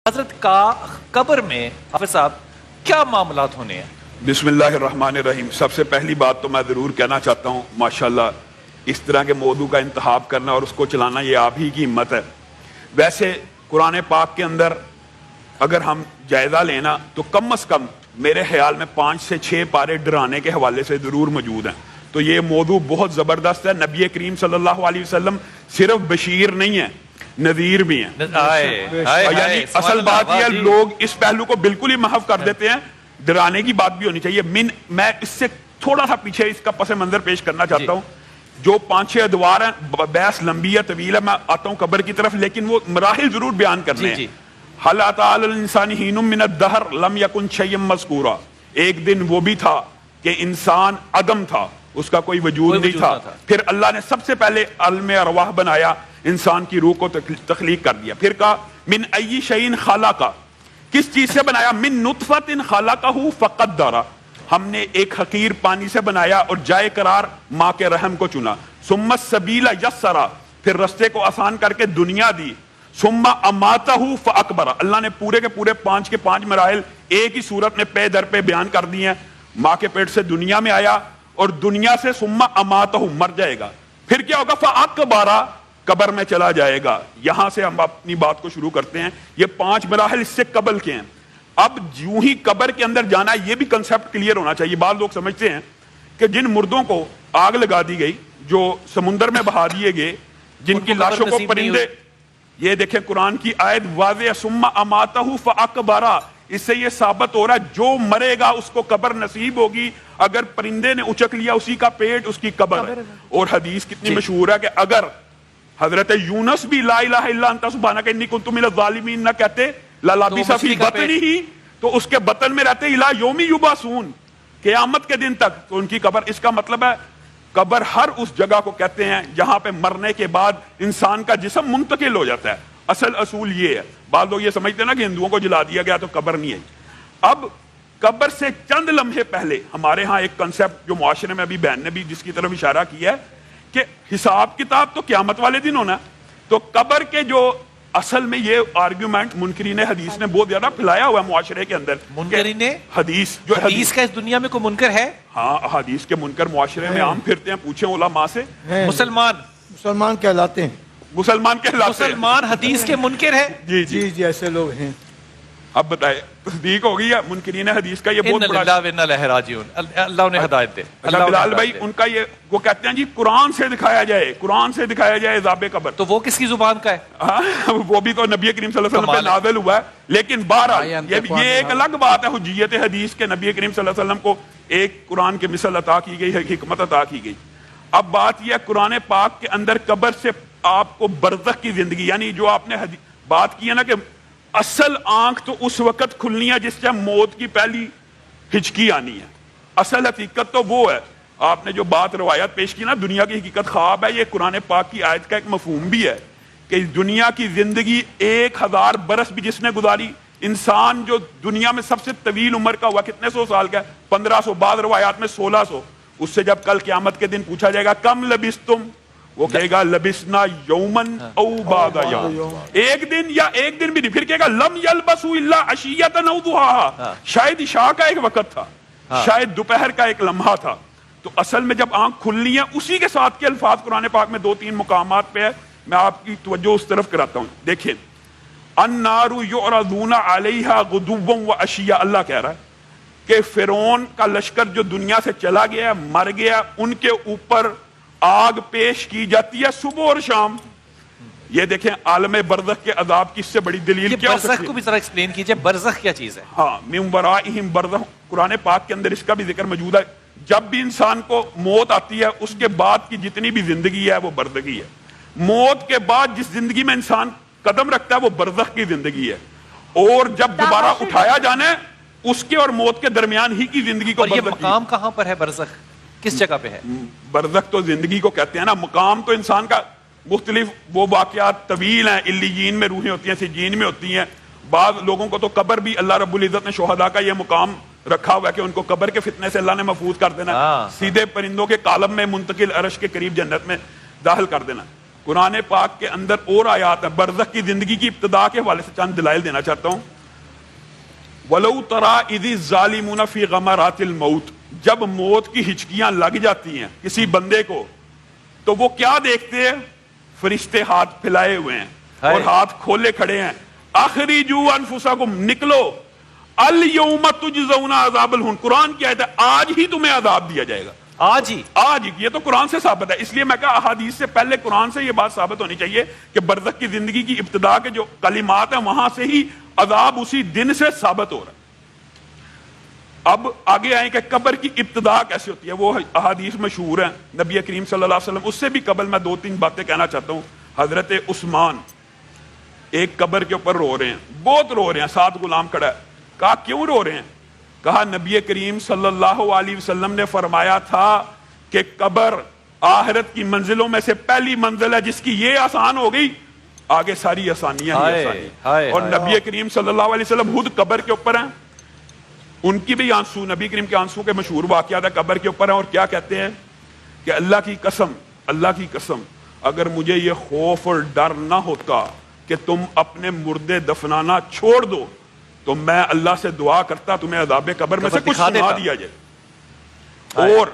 حضرت کا قبر میں حافظ صاحب کیا معاملات ہونے ہیں؟ بسم اللہ الرحمن الرحیم. سب سے پہلی بات تو میں ضرور کہنا چاہتا ہوں ماشاءاللہ اس طرح کے موضوع کا انتخاب کرنا اور اس کو چلانا یہ آپ ہی کی ہمت ہے. ویسے قرآن پاک کے اندر اگر ہم جائزہ لینا تو کم از کم میرے خیال میں 5 سے 6 پارے ڈرانے کے حوالے سے ضرور موجود ہیں. تو یہ موضوع بہت زبردست ہے. نبی کریم صلی اللہ علیہ وسلم صرف بشیر نہیں ہے، نذیر بھی ہیں. یعنی اصل بات یہ ہے لوگ اس پہلو کو بالکل ہی محو کر دیتے ہیں. ڈرانے کی بات بھی ہونی چاہیے. میں اس سے تھوڑا سا پیچھے اس کا پس منظر پیش کرنا چاہتا ہوں. جو 5-6 ادوار ہیں، بحث لمبی ہے، طویل ہے، میں آتا ہوں قبر کی طرف، لیکن وہ مراحل ضرور بیان کرنے ہیں. حل اتی علی الانسان حین من الدہر لم یکن شیئا مذکورا. ایک دن وہ بھی تھا کہ انسان عدم تھا، اس کا کوئی وجود نہیں تھا. پھر اللہ نے سب سے پہلے عالم ارواح بنایا، انسان کی روح کو تخلیق کر دیا. پھر کہا من ای شیء خلق، کس چیز سے بنایا؟ من نطفۃ خلقہ فقدر، ہم نے ایک حقیر پانی سے بنایا اور جائے قرار ماں کے رحم کو چنا. ثم السبیل یسر، پھر رستے کو آسان کر کے دنیا دی. ثم اماتہ فاکبر، اللہ نے پورے کے پورے 5 کے 5 مراحل ایک ہی صورت میں پے در پہ بیان کر دی ہیں. ماں کے پیٹ سے دنیا میں آیا اور دنیا سے ثم اماتہ، مر جائے گا. پھر کیا ہوگا؟ فاکبر، قبر میں چلا جائے گا. یہاں سے ہم اپنی بات کو شروع کرتے ہیں. یہ 5 مراحل اس سے قبل کے ہیں. اب یوں ہی قبر کے اندر جانا، یہ بھی کنسپٹ کلیئر ہونا چاہیے. بعض لوگ سمجھتے ہیں کہ جن مردوں کو آگ لگا دی گئی، جو سمندر میں بہا دیے گئے، جن کی لاشوں کو پرندے، یہ دیکھیں قرآن کی آیت واضح، ثم اماتہ فاکبر. اس سے یہ ثابت ہو رہا ہے جو مرے گا اس کو قبر نصیب ہوگی. اگر پرندے نے اچک لیا اسی کا پیٹ اس کی قبر ہے. اور حدیث کتنی مشہور ہے کہ اگر حضرت یونس بھی لا الہ الا انت سبحانک انی کنت من الظالمین نہ کہتے للبث فی بطنہ، تو اس کے بطن میں رہتے الی یوم یبعثون، قیامت کے دن تک. تو ان کی قبر، اس کا مطلب ہے قبر ہر اس جگہ کو کہتے ہیں جہاں پہ مرنے کے بعد انسان کا جسم منتقل ہو جاتا ہے. اصل اصول یہ ہے. بعض لوگ یہ سمجھتے ہیں نا کہ ہندوؤں کو جلا دیا گیا تو قبر نہیں ہے. اب قبر سے چند لمحے پہلے ہمارے ہاں ایک کنسپٹ جو معاشرے میں ابھی بہن نے بھی جس کی طرف اشارہ کیا ہے کہ حساب کتاب تو قیامت والے دن ہونا. تو قبر کے جو اصل میں یہ آرگیومنٹ منکرین حدیث نے بہت زیادہ پھیلایا ہوا ہے معاشرے کے اندر. منکرین حدیث، جو حدیث کا اس دنیا میں کوئی منکر ہے؟ ہاں، حدیث کے منکر معاشرے میں عام پھرتے ہیں. پوچھیں علماء سے. مسلمان کہلاتے ہیں. مسلمان حدیث کے منکر ہے. جی جی جی ایسے لوگ ہیں. اب بتائے تصدیق ہو گئی ہے منکرین حدیث کا. یہ بہت بڑا، اللہ انہیں ہدایت دے. بلال بھائی ان کا یہ وہ کہتے ہیں جی قرآن سے دکھایا جائے، قرآن سے دکھایا جائے عذاب قبر. تو وہ کس کی زبان کا ہے؟ وہ بھی تو نبی کریم صلی اللہ علیہ وسلم پہ نازل ہوا ہے. لیکن بہرحال یہ ایک الگ بات ہے حجیت حدیث کے. نبی کریم صلی اللہ علیہ وسلم کو ایک قرآن کی مثل عطا کی گئی ہے، حکمت عطا کی گئی. اب بات یہ ہے قرآن پاک کے اندر قبر سے آپ کو برزخ کی زندگی، یعنی جو آپ نے بات کی ہے نا کہ اصل آنکھ تو اس وقت کھلنی ہے جس سے موت کی پہلی ہچکی آنی ہے. اصل حقیقت تو وہ ہے. آپ نے جو بات روایت پیش کی نا دنیا کی حقیقت خواب ہے، یہ قرآن پاک کی آیت کا ایک مفہوم بھی ہے کہ دنیا کی زندگی 1000 برس بھی جس نے گزاری، انسان جو دنیا میں سب سے طویل عمر کا ہوا کتنے 100 سال کا ہے؟ 1500، بعض روایات میں 1600. اس سے جب کل قیامت کے دن پوچھا جائے گا کم لبثتم، وہ کہے گا لبسنا یومن او بعد یوم، ایک دن یا ایک دن بھی نہیں. پھر کہے گا لم یلبسوا الا عشیۃ او ضحاھا، شاید عشاء کا ایک وقت تھا، شاید دوپہر کا ایک لمحہ تھا. تو اصل میں جب آنکھ کھلنی ہے اسی کے ساتھ کے الفاظ قرآن پاک میں 2-3 مقامات پہ ہے. میں آپ کی توجہ اس طرف کراتا ہوں. دیکھیں النار یعرضون علیہا غدوا وعشیا، اللہ کہہ رہا ہے کہ فرعون کا لشکر جو دنیا سے چلا گیا، مر گیا، ان کے اوپر آگ پیش کی جاتی ہے صبح اور شام. یہ دیکھیں عالم برزخ کے عذاب کی اس سے بڑی دلیل کیا ہو سکتی ہے؟ برزخ کو بھی ذرا ایکسپلین کیجئے، برزخ کیا چیز ہے؟ ہاں، من ورائہم برزخ، قرآن پاک کے اندر اس کا بھی ذکر موجود ہے. جب بھی انسان کو موت آتی ہے اس کے بعد کی جتنی بھی زندگی ہے وہ برزخی ہے. موت کے بعد جس زندگی میں انسان قدم رکھتا ہے وہ برزخ کی زندگی ہے. اور جب دوبارہ اٹھایا جانا ہے اس کے اور موت کے درمیان ہی کی زندگی کو. اور یہ مقام کہاں پر ہے برزخ؟ کس جگہ پہ ہے؟ برزخ تو زندگی کو کہتے ہیں نا. مقام تو انسان کا مختلف وہ واقعات طویل ہیں. علیین میں روحیں ہوتی ہیں، سجین میں ہوتی ہیں. بعض لوگوں کو تو قبر بھی اللہ رب العزت نے شہداء کا یہ مقام رکھا ہوا ہے کہ ان کو قبر کے فتنے سے اللہ نے محفوظ کر دینا، سیدھے پرندوں کے کالم میں منتقل عرش کے قریب جنت میں داخل کر دینا. قرآن پاک کے اندر اور آیات ہیں. برزخ کی زندگی کی ابتدا کے حوالے سے چند دلائل دینا چاہتا ہوں. وَلَوْ تَرَىٰ إِذِ الظَّالِمُونَ فِي غَمَرَاتِ الْمَوْتِ, جب موت کی ہچکیاں لگ جاتی ہیں کسی بندے کو تو وہ کیا دیکھتے ہیں؟ فرشتے ہاتھ پھیلائے ہوئے ہیں اور ہاتھ کھولے کھڑے ہیں. اخرجوا انفسکم, نکلو, الیوم تجزون عذاب الہون. قرآن کی آیت ہے, آج ہی تمہیں عذاب دیا جائے گا. آج ہی, آج ہی. یہ تو قرآن سے ثابت ہے. اس لیے میں کہا احادیث سے پہلے قرآن سے یہ بات ثابت ہونی چاہیے کہ برزخ کی زندگی کی ابتدا کے جو کلمات ہیں وہاں سے ہی عذاب اسی دن سے ثابت ہو رہا ہے. اب آگے آئیں کہ قبر کی ابتدا کیسے ہوتی ہے. وہ احادیث مشہور ہیں نبی کریم صلی اللہ علیہ وسلم. اس سے بھی قبل میں 2-3 باتیں کہنا چاہتا ہوں. حضرت عثمان ایک قبر کے اوپر رو رہے ہیں, بہت رو رہے ہیں, ساتھ غلام کھڑا ہے. کہا کیوں رو رہے ہیں؟ کہا نبی کریم صلی اللہ علیہ وسلم نے فرمایا تھا کہ قبر آخرت کی منزلوں میں سے پہلی منزل ہے, جس کی یہ آسان ہو گئی آگے ساری آسانیاں ہی آسانی. اور نبی کریم صلی اللہ علیہ وسلم خود قبر کے اوپر ہیں, ان کی بھی آنسو, نبی کریم کے آنسو کے مشہور واقعات ہے, قبر کے اوپر ہیں. اور کیا کہتے ہیں کہ اللہ کی قسم, اللہ کی قسم, اگر مجھے یہ خوف اور ڈر نہ ہوتا کہ تم اپنے مردے دفنانا چھوڑ دو تو میں اللہ سے دعا کرتا تمہیں عذاب قبر میں سے کچھ سنا دیا جائے. اور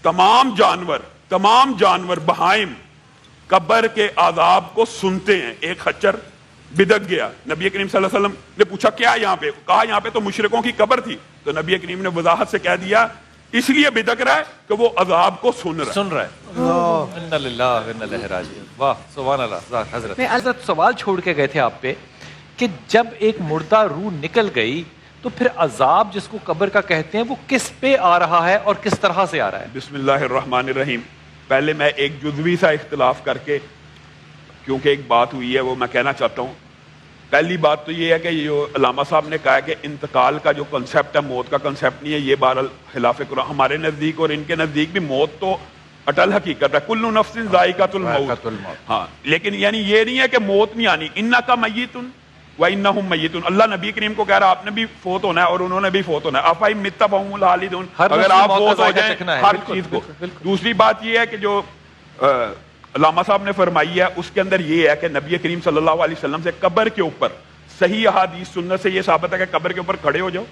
تمام جانور بہائم قبر کے عذاب کو سنتے ہیں. ایک خچر بدک گیا, نبی کریم صلی اللہ علیہ وسلم نے پوچھا کیا یہاں پہ؟ کہا یہاں پہ تو مشرکوں کی قبر تھی. تو نبی کریم نے وضاحت سے کہہ دیا اس لیے بدک رہا ہے کہ وہ عذاب کو سن رہا ہے. انا للہ و انا الیہ راجعون. واہ سبحان اللہ. حضرت سوال چھوڑ کے گئے تھے آپ پہ کہ جب ایک مردہ روح نکل گئی تو پھر عذاب جس کو قبر کا کہتے ہیں وہ کس پہ آ رہا ہے اور کس طرح سے آ رہا ہے؟ بسم اللہ الرحمن الرحیم. پہلے میں ایک جزوی سا اختلاف کر کے, کیونکہ ایک بات ہوئی ہے وہ میں کہنا چاہتا ہوں. پہلی بات تو یہ ہے کہ جو علامہ صاحب نے کہا ہے کہ انتقال کا جو کنسیپٹ ہے موت کا کنسیپٹ نہیں ہے, یہ بہرحال خلاف قرآن. ہمارے نزدیک اور ان کے نزدیک بھی موت تو اٹل حقیقت ہے, کل نفس ذائقۃ الموت. ہاں, لیکن یعنی یہ نہیں ہے کہ موت نہیں آنی. انک میت وانہم میتون. اللہ نبی کریم کو کہہ رہا آپ نے بھی فوت ہونا ہے اور انہوں نے بھی فوت ہونا ہے. افہم مت فہم الخالدون, اگر آپ فوت ہو جائیں ہر چیز کو. دوسری بات یہ ہے کہ جو علامہ صاحب نے فرمائی ہے اس کے اندر یہ ہے کہ نبی کریم صلی اللہ علیہ وسلم سے قبر کے اوپر صحیح احادیث سنت سے یہ ثابت ہے کہ قبر کے اوپر کھڑے ہو جاؤ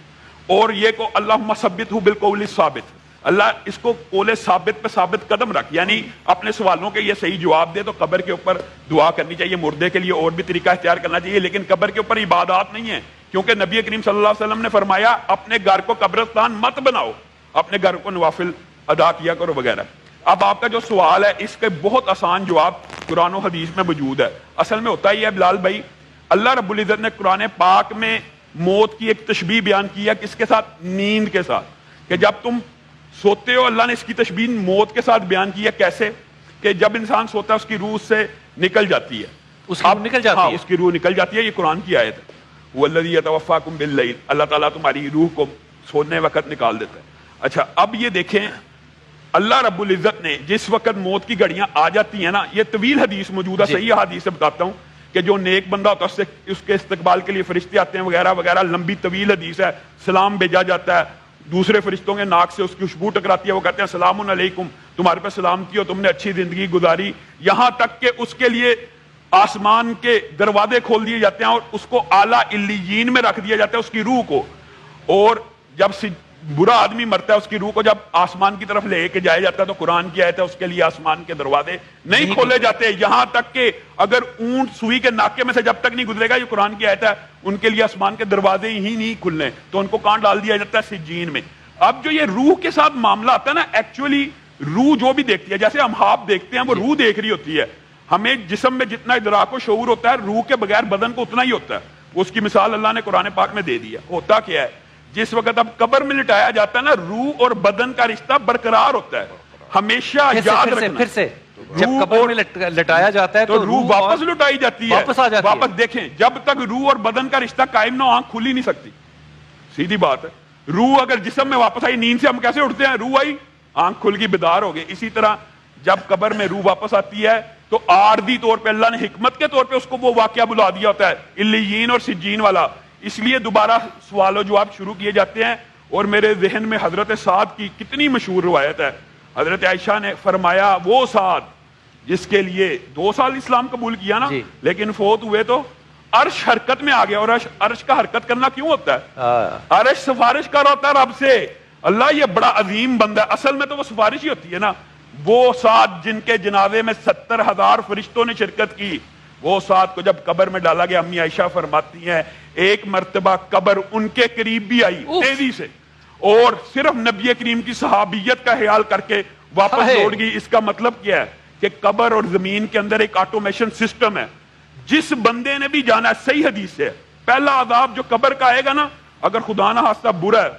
اور یہ کو اللہم ثبتہ بالقول الثابت, اللہ اس کو قول ثابت پہ ثابت قدم رکھ, یعنی اپنے سوالوں کے یہ صحیح جواب دے. تو قبر کے اوپر دعا کرنی چاہیے. مردے کے لیے اور بھی طریقہ اختیار کرنا چاہیے, لیکن قبر کے اوپر عبادات نہیں ہے, کیونکہ نبی کریم صلی اللہ علیہ وسلم نے فرمایا اپنے گھر کو قبرستان مت بناؤ, اپنے گھر کو نوافل ادا کیا کرو وغیرہ. اب آپ کا جو سوال ہے اس کے بہت آسان جواب قرآن و حدیث میں موجود ہے. اصل میں ہوتا ہی ہے بلال بھائی, اللہ رب العزت نے قرآن پاک میں موت کی ایک تشبیہ بیان کی ہے, کس کے ساتھ؟ نیند کے ساتھ. کہ جب تم سوتے ہو, اللہ نے اس کی تشبیہ موت کے ساتھ بیان کی ہے. کیسے؟ کہ جب انسان سوتا ہے اس کی روح سے نکل جاتی ہے, اس کی روح نکل جاتی ہے. اس کی روح نکل جاتی ہے. یہ قرآن کی آیت ہے. والذی یتوفاکم باللیل, اللہ تعالیٰ تمہاری روح کو سونے وقت نکال دیتا ہے. اچھا, اب یہ دیکھیں اللہ رب العزت نے جس وقت موت کی گھڑیاں آ جاتی ہیں نا, یہ طویل حدیث موجود ہے, صحیح حدیث سے بتاتا ہوں کہ جو نیک بندہ ہوتا ہے اس کے استقبال کے لیے فرشتے آتے ہیں وغیرہ وغیرہ. لمبی طویل حدیث ہے. سلام بھیجا جاتا ہے, دوسرے فرشتوں کے ناک سے اس کی خوشبو ٹکراتی ہے, وہ کہتے ہیں سلام علیکم, تمہارے پہ سلامتی ہو, تم نے اچھی زندگی گزاری. یہاں تک کہ اس کے لیے آسمان کے دروازے کھول دیے جاتے ہیں اور اس کو اعلیٰ علیین میں رکھ دیا جاتا ہے, اس کی روح کو. اور جب برا آدمی مرتا ہے اس کی روح کو جب آسمان کی طرف لے کے جایا جاتا ہے تو قرآن کی آیت ہے اس کے لیے آسمان کے دروازے نہیں کھولے جاتے, یہاں تک کہ اگر اونٹ سوئی کے ناکے میں سے جب تک نہیں گزرے گا, یہ قرآن کی آیت ہے, ان کے لیے آسمان کے دروازے ہی نہیں کھلنے, تو ان کو کہاں ڈال دیا جاتا ہے؟ سجین میں. اب جو یہ روح کے ساتھ معاملہ آتا ہے نا, ایکچولی روح جو بھی دیکھتی ہے, جیسے ہم خواب دیکھتے ہیں وہ روح دیکھ رہی ہوتی ہے. ہمیں جسم میں جتنا ادراک و شعور ہوتا ہے, روح کے بغیر بدن کو اتنا ہی ہوتا ہے. اس کی مثال اللہ نے قرآن پاک میں دے دی ہے. ہوتا کیا ہے, جس وقت اب قبر میں لٹایا جاتا ہے نا, روح اور بدن کا رشتہ برقرار ہوتا ہے. ہمیشہ یاد رکھنا, پھر سے جب قبر میں لٹایا جاتا ہے تو روح واپس لٹائی جاتی ہے, واپس آ جاتی ہے. واپس دیکھیں, جب تک روح اور بدن کا رشتہ قائم نہ ہو آنکھ کھل ہی نہیں سکتی. سیدھی بات ہے. روح اگر جسم میں واپس آئی, نیند سے ہم کیسے اٹھتے ہیں؟ روح آئی, آنکھ کھل گئی, بیدار ہو گئے. اسی طرح جب قبر میں روح واپس آتی ہے تو عارضی طور پہ اللہ نے حکمت کے طور پہ اس کو وہ واقعہ بلا دیا ہوتا ہے, علیین اور سجین والا. اس لیے دوبارہ سوال و جواب شروع کیے جاتے ہیں. اور میرے ذہن میں حضرت سعد کی کتنی مشہور روایت ہے. حضرت عائشہ نے فرمایا وہ سعد جس کے لیے 2 سال اسلام قبول کیا نا, جی. لیکن فوت ہوئے تو عرش حرکت میں آ گیا. اور عرش کا حرکت کرنا کیوں ہوتا ہے؟ عرش سفارش کر ہوتا ہے رب سے. اللہ یہ بڑا عظیم بندہ ہے, اصل میں تو وہ سفارش ہی ہوتی ہے نا. وہ ساتھ جن کے جنازے میں 70,000 فرشتوں نے شرکت کی, وہ ساتھ کو جب قبر میں ڈالا گیا, امی عائشہ فرماتی ہیں ایک مرتبہ قبر ان کے قریب بھی آئی تیزی سے, اور صرف نبی کریم کی صحابیت کا خیال کر کے واپس لوٹ گئی. اس کا مطلب کیا ہے کہ قبر اور زمین کے اندر ایک آٹومیشن سسٹم ہے. جس بندے نے بھی جانا ہے, صحیح حدیث سے, پہلا عذاب جو قبر کا آئے گا نا, اگر خدا نہ خواستہ برا ہے,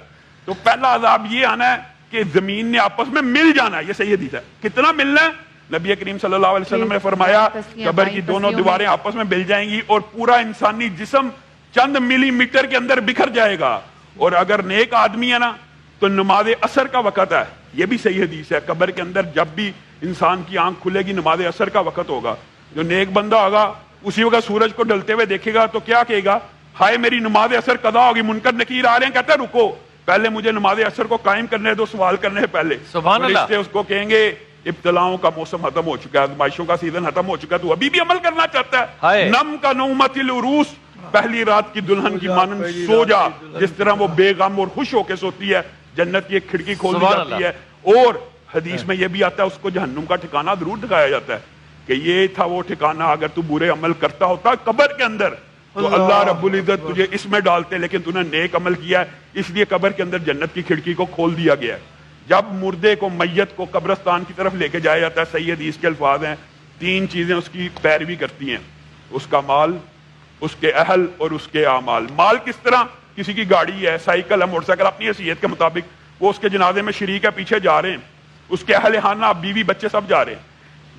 تو پہلا عذاب یہ آنا ہے کہ زمین نے آپس میں مل جانا ہے. یہ صحیح حدیث ہے. کتنا ملنا ہے؟ نبی کریم صلی اللہ علیہ وسلم نے فرمایا قبر کی دونوں دیواریں آپس میں مل جائیں گی اور پورا انسانی جسم چند ملی میٹر کے اندر بکھر جائے گا. اور اگر نیک آدمی ہے نا تو نماز عصر کا وقت ہے. یہ بھی صحیح حدیث ہے. قبر کے اندر جب بھی انسان کی آنکھ کھلے گی نماز عصر کا وقت ہوگا. جو نیک بندہ ہوگا اسی وقت سورج کو ڈلتے ہوئے دیکھے گا تو کیا کہے گا؟ ہائے میری نماز عصر قضا ہوگی. منکر نکیر آ رہے ہیں, کہتا ہے رکو پہلے مجھے نماز عصر کو قائم کرنے دو, سوال کرنے سے پہلے. سبحان اللہ. فرشتے اس کو کہیں گے ابتلاؤں کا موسم ختم ہو چکا ہے, آزمائشوں کا سیزن ختم ہو چکا ہے, تو ابھی بھی عمل کرنا چاہتا ہے؟ نم کا نومت العروس, پہلی رات کی دلہن کی مانند سو جا, جس طرح وہ بے غم اور خوش ہو کے سوتی ہے. جنت کی ایک کھڑکی کھول دی جاتی ہے. اور حدیث میں یہ بھی آتا ہے اس کو جہنم کا ٹھکانہ ضرور دکھایا جاتا ہے کہ یہ تھا وہ ٹھکانہ, اگر تو برے عمل کرتا ہوتا قبر کے اندر تو اللہ رب العزت تجھے اس میں ڈالتے, لیکن تو نے نیک عمل کیا ہے اس لیے قبر کے اندر جنت کی کھڑکی کو کھول دیا گیا ہے. جب مردے کو, میت کو قبرستان کی طرف لے کے جایا جاتا ہے, صحیح حدیث کے الفاظ ہیں, 3 چیزیں اس کی پیروی کرتی ہیں, اس کا مال, اس کے اہل اور اس کے اعمال. مال کس طرح؟ کسی کی گاڑی ہے, سائیکل ہے, موٹر سائیکل, اپنی حیثیت کے مطابق وہ اس کے جنازے میں شریک ہے, پیچھے جا رہے ہیں, اس کے اہل خانہ بیوی بچے سب جا رہے ہیں.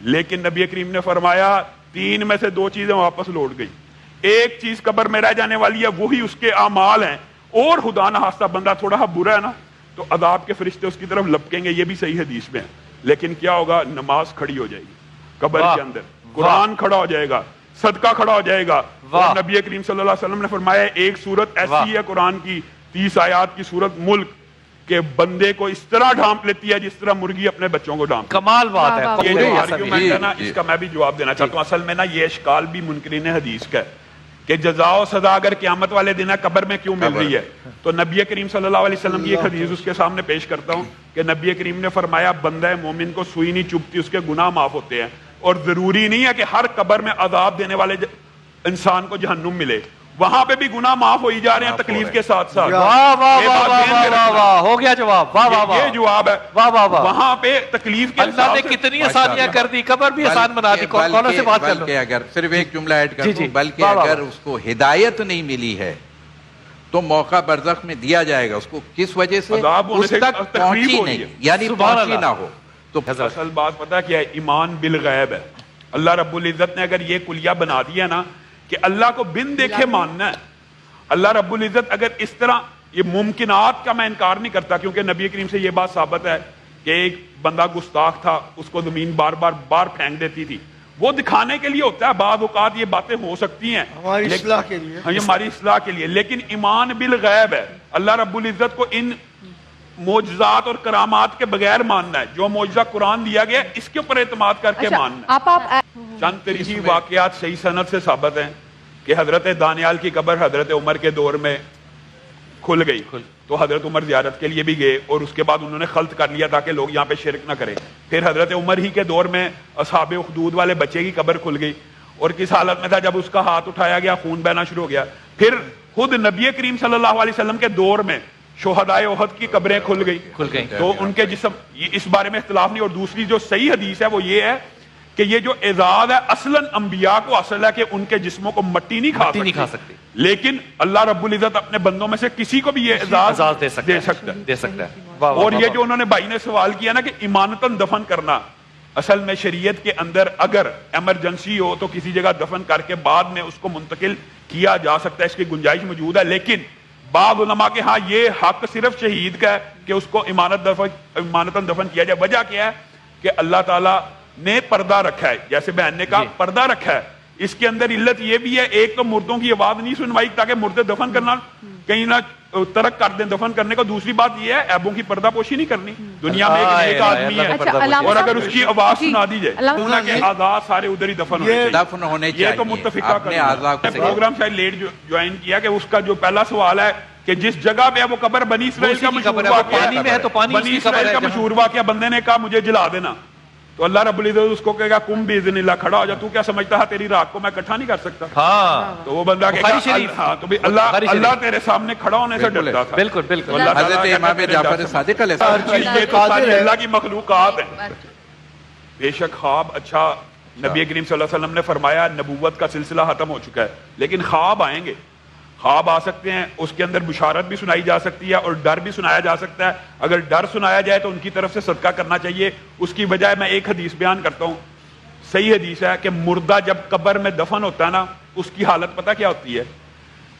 لیکن نبی کریم نے فرمایا 3 میں سے 2 چیزیں واپس لوٹ گئی. ایک چیز قبر میں رہ جانے والی ہے, وہی اس کے اعمال ہیں. اور خدا نہ خواستہ بندہ تھوڑا برا ہے نا تو عذاب کے فرشتے اس کی طرف لپکیں گے. یہ بھی صحیح حدیث میں ہے. لیکن کیا ہوگا؟ نماز کھڑی ہو جائے گی قبر کے اندر, قرآن کھڑا ہو جائے گا, صدقہ کھڑا ہو جائے گا. اور نبی کریم صلی اللہ علیہ وسلم نے فرمایا ایک سورت ایسی ہے قرآن کی 30 آیات کی سورت ملک کہ بندے کو اس طرح ڈھانپ لیتی ہے جس طرح مرغی اپنے بچوں کو ڈھانپ. کمال بات ہے. یہ جو آرگیومنٹ ہے نا, اس کا میں بھی جواب دینا چاہتا ہوں. اصل میں نا یہ اشکال بھی منکرین حدیث کا ہے کہ جزا و سزا اگر قیامت والے دن ہے قبر میں کیوں مل رہی ہے. تو نبی کریم صلی اللہ علیہ وسلم کی ایک حدیث اس کے سامنے پیش کرتا ہوں کہ نبی کریم نے فرمایا بندہ مومن کو سوئی نہیں چبھتی, اس کے گناہ معاف ہوتے ہیں. اور ضروری نہیں ہے کہ ہر قبر میں عذاب دینے والے انسان کو جہنم ملے, وہاں پہ بھی گناہ معاف ہوئی جا رہے ہیں تکلیف کے ساتھ ساتھ. ہو گیا جواب. یہ جواب ہے. وہاں پہ تکلیف کے اللہ نے کتنی آسانیاں کر دی, قبر بھی آسان بنا دی. کونوں سے بات کر لو. بلکہ اگر صرف ایک جملہ ایڈ کر دوں, بلکہ اگر اس کو ہدایت نہیں ملی ہے تو موقع برزخ میں دیا جائے گا. اس کو کس وجہ سے اس تک پہنچی نہیں, یعنی پہنچی نہ ہو. تو اصل بات پتہ کیا ہے؟ ایمان بالغیب ہے. اللہ رب العزت نے اگر یہ کلیہ بنا دیا نا کہ اللہ کو بن دیکھے ماننا ہے. اللہ رب العزت اگر اس طرح, یہ ممکنات کا میں انکار نہیں کرتا کیونکہ نبی کریم سے یہ بات ثابت ہے کہ ایک بندہ گستاخ تھا, اس کو زمین بار بار پھینک دیتی تھی. وہ دکھانے کے لیے ہوتا ہے, بعض اوقات یہ باتیں ہو سکتی ہیں ہماری اصلاح کے لیے. ہاں, یہ ہماری اصلاح کے لیے. لیکن ایمان بالغیب ہے. اللہ رب العزت کو ان معجزات اور کرامات کے بغیر ماننا ہے. جو معجزہ قرآن دیا گیا اس کے اوپر اعتماد کر کے ماننا ہے. چند تاریخی واقعات صحیح سند سے ثابت ہیں کہ حضرت دانیال کی قبر حضرت عمر کے دور میں کھل گئی, تو حضرت عمر زیارت کے لیے بھی گئے اور اس کے بعد انہوں نے خلط کر لیا تاکہ لوگ یہاں پہ شرک نہ کریں. پھر حضرت عمر ہی کے دور میں اصحاب اخدود والے بچے کی قبر کھل گئی, اور کس حالت میں تھا؟ جب اس کا ہاتھ اٹھایا گیا خون بہنا شروع ہو گیا. پھر خود نبی کریم صلی اللہ علیہ وسلم کے دور میں شہدائے احد کی قبریں کھل گئی, تو ان کے جسم, اس بارے میں اختلاف نہیں. اور دوسری جو صحیح حدیث ہے وہ یہ ہے کہ یہ جو اعزاز ہے اصلاً انبیاء کو اصل ہے کہ ان کے جسموں کو مٹی نہیں کھا سکتی, لیکن اللہ رب العزت اپنے بندوں میں سے کسی کو بھی یہ اعزاز دے سکتا ہے. اور یہ جو انہوں نے بھائی نے سوال کیا نا کہ ایمانتاً دفن کرنا, اصل میں شریعت کے اندر اگر ایمرجنسی ہو تو کسی جگہ دفن کر کے بعد میں اس کو منتقل کیا جا سکتا ہے, اس کی گنجائش موجود ہے. لیکن بعض علماء کے ہاں یہ حق صرف شہید کا ہے کہ اس کو ایمانتاً دفن کیا جائے. وجہ کیا ہے کہ اللہ تعالیٰ نے پردہ رکھا ہے, جیسے بہن نے کہا پردہ رکھا ہے, اس کے اندر علت یہ بھی ہے، ایک تو مردوں کی آواز نہیں سنوائی تاکہ مردے دفن کرنا کہیں نہ ترک کر دیں دفن کرنے کو، دوسری بات یہ ہے عیبوں کی پردہ پوشی نہیں کرنی، دنیا میں ایک آدمی ہے اور اگر اس کی آواز سنا دی جائے کہ آزاد سارے ادھر ہی دفن ہونے چاہیے، یہ تو متفقہ کرنا۔ پروگرام شاید لیٹ جوائن کیا کہ اس کا جو پہلا سوال ہے کہ جس جگہ پہ وہ قبر بنی اسرائیل کا مشہور واقعہ، بندے نے کہا مجھے جلا دینا، تو اللہ رب العزت اس کو کہے گا کم باذن اللہ، کھڑا ہو جا، تو کیا سمجھتا ہے تیری راک کو میں اکٹھا نہیں کر سکتا؟ تو وہ بندہ کہے گا ہاں، تو اللہ تیرے سامنے کھڑا ہونے سے ڈرتا تھا۔ بالکل بالکل، حضرت امام جعفر صادق علیہ السلام، یہ تو ساری اللہ کی مخلوقات ہیں۔ بے شک خواب اچھا، نبی کریم صلی اللہ علیہ وسلم نے فرمایا نبوت کا سلسلہ ختم ہو چکا ہے، لیکن خواب آئیں گے، خواب آ سکتے ہیں، اس کے اندر بشارت بھی سنائی جا سکتی ہے اور ڈر بھی سنایا جا سکتا ہے۔ اگر ڈر سنایا جائے تو ان کی طرف سے صدقہ کرنا چاہیے، اس کی بجائے میں ایک حدیث بیان کرتا ہوں، صحیح حدیث ہے کہ مردہ جب قبر میں دفن ہوتا ہے نا، اس کی حالت پتہ کیا ہوتی ہے؟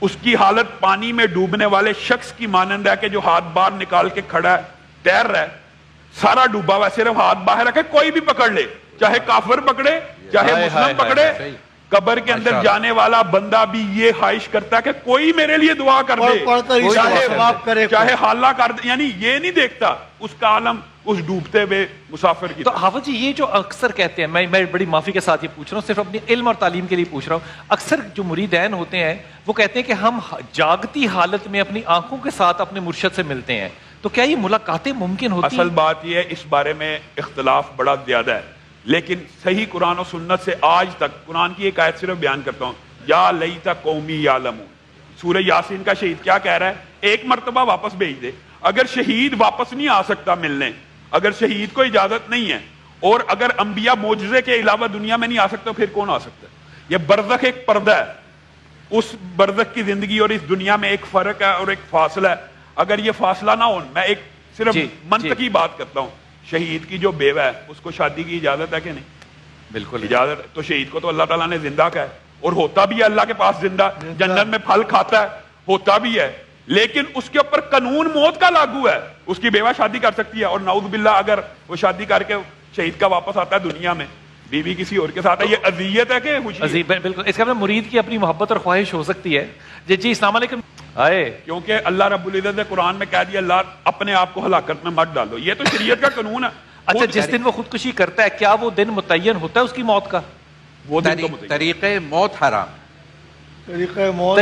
اس کی حالت پانی میں ڈوبنے والے شخص کی مانند ہے کہ جو ہاتھ باہر نکال کے کھڑا ہے، تیر رہا ہے، سارا ڈوبا ہوا ہے، صرف ہاتھ باہر رکھے، کوئی بھی پکڑ لے، چاہے کافر پکڑے چاہے مسلم پکڑے، قبر کے اندر جانے والا بندہ بھی یہ خواہش کرتا ہے کہ کوئی میرے لیے دعا کر دے، چاہے حالہ کر دے، یعنی یہ نہیں دیکھتا اس کا عالم اس ڈوبتے ہوئے مسافر کی۔ تو حافظ جی یہ جو اکثر کہتے ہیں، میں بڑی معافی کے ساتھ یہ پوچھ رہا ہوں، صرف اپنی علم اور تعلیم کے لیے پوچھ رہا ہوں، اکثر جو مریدین ہوتے ہیں وہ کہتے ہیں کہ ہم جاگتی حالت میں اپنی آنکھوں کے ساتھ اپنے مرشد سے ملتے ہیں، تو کیا یہ ملاقاتیں ممکن ہوتی ہیں؟ اصل بات یہ ہے اس بارے میں اختلاف بڑا زیادہ ہے، لیکن صحیح قرآن و سنت سے آج تک، قرآن کی ایک آیت صرف بیان کرتا ہوں، یا لیت قومی یعلمون، سورہ یاسین کا شہید کیا کہہ رہا ہے؟ ایک مرتبہ واپس بھیج دے، اگر شہید واپس نہیں آ سکتا ملنے، اگر شہید کو اجازت نہیں ہے، اور اگر انبیاء معجزے کے علاوہ دنیا میں نہیں آ سکتا، پھر کون آ سکتا ہے؟ یہ برزخ ایک پردہ ہے، اس برزخ کی زندگی اور اس دنیا میں ایک فرق ہے اور ایک فاصلہ ہے، اگر یہ فاصلہ نہ ہو، میں ایک صرف منطقی بات کرتا ہوں، شہید کی جو بیوہ ہے اس کو شادی کی اجازت ہے کہ نہیں؟ بالکل اجازت، تو شہید کو تو اللہ تعالیٰ نے زندہ کہا ہے، اور ہوتا بھی ہے اللہ کے پاس زندہ، جنت میں پھل کھاتا ہے، ہوتا بھی ہے، لیکن اس کے اوپر قانون موت کا لاگو ہے، اس کی بیوہ شادی کر سکتی ہے، اور نعوذ باللہ اگر وہ شادی کر کے شہید کا واپس آتا ہے دنیا میں، بیوی کسی اور کے ساتھ ہے، یہ اذیت ہے کہ خوشی؟ بالکل، اس کا مطلب مرید کی اپنی محبت اور خواہش ہو سکتی ہے۔ جی السلام علیکم۔ کیونکہ اللہ رب العزت نے قرآن میں کہہ دیا اللہ اپنے آپ کو ہلاکت میں مت ڈالو، یہ تو شریعت کا قانون ہے۔ اچھا، جس دن وہ خودکشی کرتا ہے کیا وہ دن متعین ہوتا ہے اس کی موت کا؟ وہ طریقہ موت حرام، طریقہ موت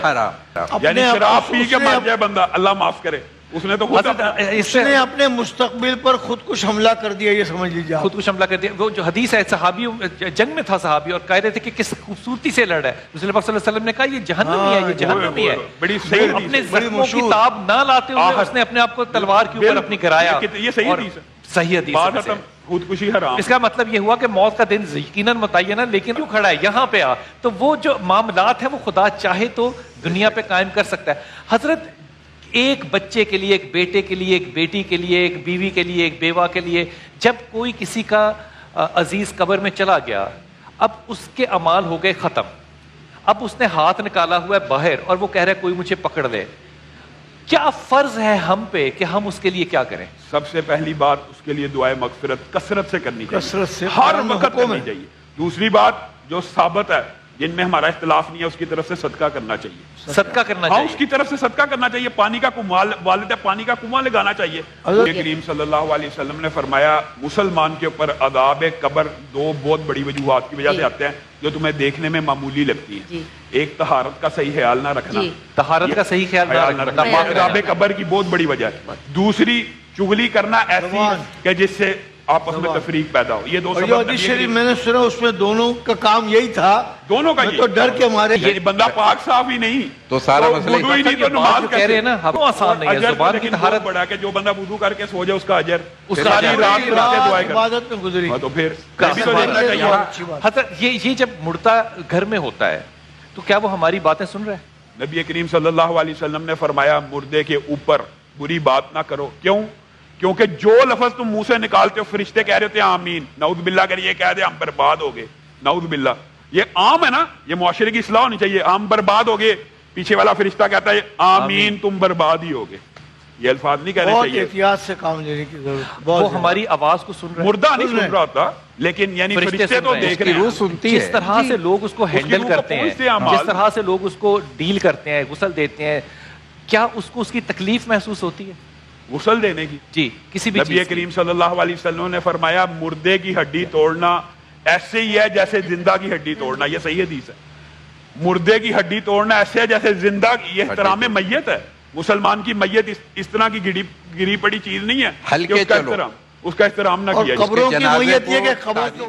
حرام، یعنی شراب پی کے مر جائے بندہ، اللہ معاف کرے، اس نے تو اس نے اپنے مستقبل پر خود کچھ حملہ کر دیا، یہ سمجھ لیجیے، خود کچھ حملہ کر دیا۔ وہ جو حدیث ہے، صحابی جنگ میں تھا صحابی اور کہہ رہے تھے کہ کس خوبصورتی سے لڑا ہے، رسول اللہ صلی اللہ علیہ وسلم نے کہا یہ جہنمی ہے، یہ جہنمی ہے، بڑی صحیح اپنے زخموں کی تاب نہ لاتے ہوئے اس نے اپنے آپ کو تلوار کے اوپر اپنی گرایا۔ یہ صحیح حدیث ہے، صحیح حدیث ہے، خودکشی حرام۔ اس کا مطلب یہ ہوا کہ موت کا دن یقیناً متعین ہے، لیکن کیوں کھڑا ہے یہاں پہ آ، تو وہ جو معاملات ہیں وہ خدا چاہے تو دنیا پہ قائم کر سکتا ہے۔ حضرت ایک بچے کے لیے، ایک بیٹے کے لیے، ایک بیٹی کے لیے، ایک بیوی کے لیے، ایک بیوہ کے لیے، جب کوئی کسی کا عزیز قبر میں چلا گیا، اب اس کے اعمال ہو گئے ختم، اب اس نے ہاتھ نکالا ہوا ہے باہر اور وہ کہہ رہا ہے کوئی مجھے پکڑ لے، کیا فرض ہے ہم پہ کہ ہم اس کے لیے کیا کریں؟ سب سے پہلی بات اس کے لیے دعائے مغفرت کثرت سے کرنی چاہیے، کثرت سے ہر وقت کرنی چاہیے۔ دوسری بات جو ثابت ہے، جن میں ہمارا اختلاف نہیں ہے، اس کی طرف سے صدقہ کرنا چاہیے، صدقہ کرنا ہاں چاہیے، اس کی طرف سے صدقہ کرنا چاہیے، پانی کا والد ہے پانی کا کنواں لگانا چاہیے۔ نبی کریم صلی اللہ علیہ وسلم نے فرمایا مسلمان کے اوپر عذاب قبر دو بہت بڑی وجوہات کی وجہ سے آتے ہیں جو تمہیں دیکھنے میں معمولی لگتی ہیں، ایک طہارت کا صحیح خیال نہ رکھنا، طہارت کا صحیح خیال نہ رکھنا عذاب قبر کی بہت بڑی وجہ ہے، دوسری چغلی کرنا ایسی کہ جس سے آپس میں تفریق پیدا ہو، یہ دو سبب شریف میں نے سنا، اس میں دونوں کا کام یہی تھا، دونوں کا تو ڈر کے مارے بندہ پاک صاف ہی نہیں تو سارا مسئلہ وضو ہی نہیں تو نماز کہہ رہے ہیں نا، ہم آسان نہیں ہے، زبان کی طہارت بڑا کہ جو بندہ وضو کر کے سو جائے اس کا اجر، اس کا رات عبادت میں گزری، تو پھر حضرت یہ جب مردہ گھر میں ہوتا ہے تو کیا وہ ہماری باتیں سن رہے ہیں؟ نبی کریم صلی اللہ علیہ وسلم نے فرمایا مردے کے اوپر بری بات نہ کرو، کیوں؟ کیونکہ جو لفظ تم منہ سے نکالتے ہو فرشتے کہہ رہے ہوتے ہیں آمین، نعوذ باللہ اگر یہ کہہ دے ہم برباد ہو گئے، نعوذ باللہ، یہ عام ہے نا، یہ معاشرے کی اصلاح ہونی چاہیے، ہم برباد ہو گئے، پیچھے والا فرشتہ کہتا ہے آمین تم برباد ہی ہوگے، یہ الفاظ نہیں کہنے چاہیے، احتیاط سے کام لینے کی ضرورت، وہ ہماری آواز کو سن رہے ہیں، مردہ نہیں سن رہا ہوتا، لیکن یعنی فرشتے فرشتے سن تو رہے ہیں، دیکھ رہے روح ہیں سنتی جس ہے طرح سے لوگ اس کو ہینڈل روح کو کرتے ہیں، پہنچتے ہیں اعمال۔ جس طرح سے لوگ اس کو ڈیل کرتے ہیں، غسل دیتے ہیں، کیا اس کو اس کی تکلیف محسوس ہوتی ہے؟ غسل دینے کی جی کسی بھی نبی چیز کی۔ کریم صلی اللہ علیہ وسلم نے فرمایا مردے کی ہڈی توڑنا ایسے ہی ہے جیسے زندہ کی ہڈی توڑنا، یہ صحیح حدیث ہے۔ مردے کی ہڈی توڑنا ایسے ہے جیسے زندہ کی، یہ احترام میت ہے۔ مسلمان کی میت اس طرح کی گری پڑی چیز نہیں ہے کہ ہلکے اس کا چلو۔ احترام نہ اور کیا جائے۔ قبروں کی جنازے میت یہ کو کہ قبر کو